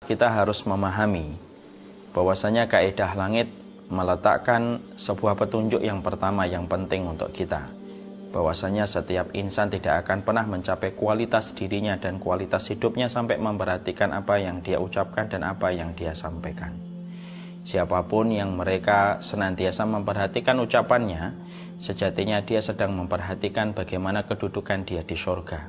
kita harus memahami bahwasanya kaidah langit meletakkan sebuah petunjuk yang pertama yang penting untuk kita, bahwasanya setiap insan tidak akan pernah mencapai kualitas dirinya dan kualitas hidupnya sampai memperhatikan apa yang dia ucapkan dan apa yang dia sampaikan. Siapapun yang mereka senantiasa memperhatikan ucapannya, sejatinya dia sedang memperhatikan bagaimana kedudukan dia di surga.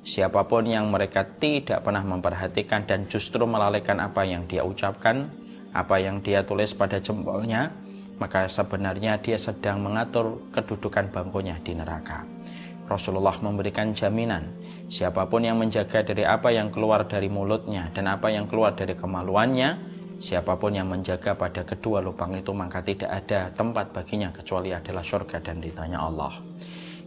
Siapapun yang mereka tidak pernah memperhatikan dan justru melalaikan apa yang dia ucapkan, apa yang dia tulis pada jempolnya, maka sebenarnya dia sedang mengatur kedudukan bangkunya di neraka. Rasulullah memberikan jaminan, siapapun yang menjaga dari apa yang keluar dari mulutnya dan apa yang keluar dari kemaluannya, siapapun yang menjaga pada kedua lubang itu, maka tidak ada tempat baginya kecuali adalah surga dan ridhanya Allah.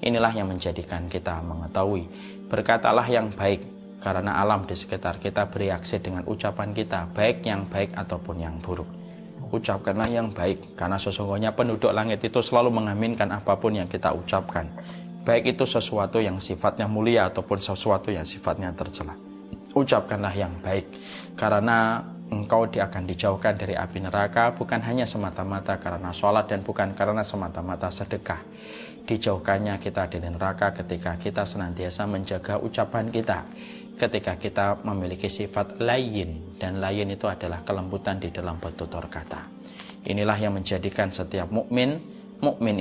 Inilah yang menjadikan kita mengetahui, berkatalah yang baik, karena alam di sekitar kita bereaksi dengan ucapan kita, baik yang baik ataupun yang buruk. Ucapkanlah yang baik, karena sesungguhnya penduduk langit itu selalu mengaminkan apapun yang kita ucapkan, baik itu sesuatu yang sifatnya mulia ataupun sesuatu yang sifatnya tercela. Ucapkanlah yang baik, karena engkau akan dijauhkan dari api neraka, bukan hanya semata-mata karena sholat dan bukan karena semata-mata sedekah. Dijauhkannya kita dari neraka ketika kita senantiasa menjaga ucapan kita, ketika kita memiliki sifat layin, dan layin itu adalah kelembutan di dalam bertutur kata. Inilah yang menjadikan setiap mukmin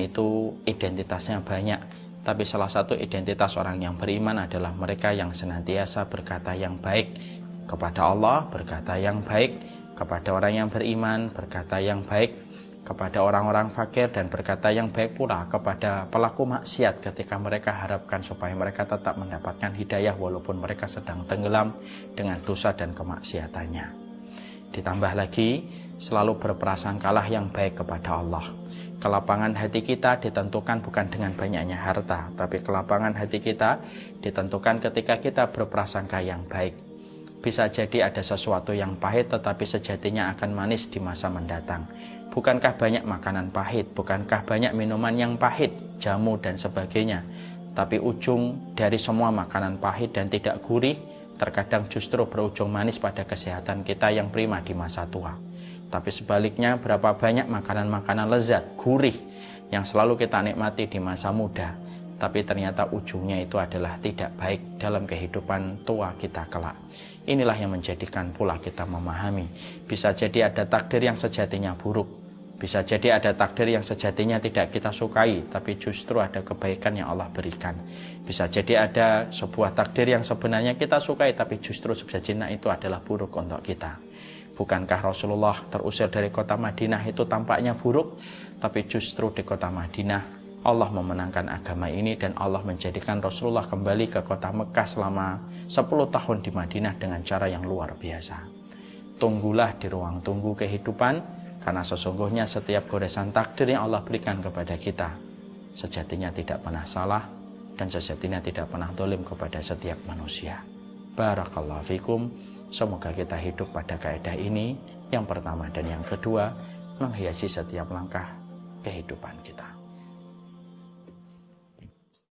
itu identitasnya banyak, tapi salah satu identitas orang yang beriman adalah mereka yang senantiasa berkata yang baik kepada Allah, berkata yang baik kepada orang yang beriman, berkata yang baik kepada orang-orang fakir, dan berkata yang baik pula kepada pelaku maksiat ketika mereka harapkan supaya mereka tetap mendapatkan hidayah walaupun mereka sedang tenggelam dengan dosa dan kemaksiatannya. Ditambah lagi, selalu berprasangkalah yang baik kepada Allah. Kelapangan hati kita ditentukan bukan dengan banyaknya harta, tapi kelapangan hati kita ditentukan ketika kita berprasangka yang baik. Bisa jadi ada sesuatu yang pahit tetapi sejatinya akan manis di masa mendatang. Bukankah banyak makanan pahit, bukankah banyak minuman yang pahit, jamu dan sebagainya. Tapi ujung dari semua makanan pahit dan tidak gurih terkadang justru berujung manis pada kesehatan kita yang prima di masa tua. Tapi sebaliknya, berapa banyak makanan-makanan lezat, gurih yang selalu kita nikmati di masa muda, tapi ternyata ujungnya itu adalah tidak baik dalam kehidupan tua kita kelak. Inilah yang menjadikan pula kita memahami, bisa jadi ada takdir yang sejatinya buruk, bisa jadi ada takdir yang sejatinya tidak kita sukai, tapi justru ada kebaikan yang Allah berikan. Bisa jadi ada sebuah takdir yang sebenarnya kita sukai, tapi justru sejatinya itu adalah buruk untuk kita. Bukankah Rasulullah terusir dari kota Madinah itu tampaknya buruk, tapi justru di kota Madinah Allah memenangkan agama ini dan Allah menjadikan Rasulullah kembali ke kota Mekah selama 10 tahun di Madinah dengan cara yang luar biasa. Tunggulah di ruang tunggu kehidupan, karena sesungguhnya setiap goresan takdir yang Allah berikan kepada kita sejatinya tidak pernah salah dan sejatinya tidak pernah zalim kepada setiap manusia. Barakallahu fikum. Semoga kita hidup pada kaidah ini, yang pertama dan yang kedua, menghiasi setiap langkah kehidupan kita.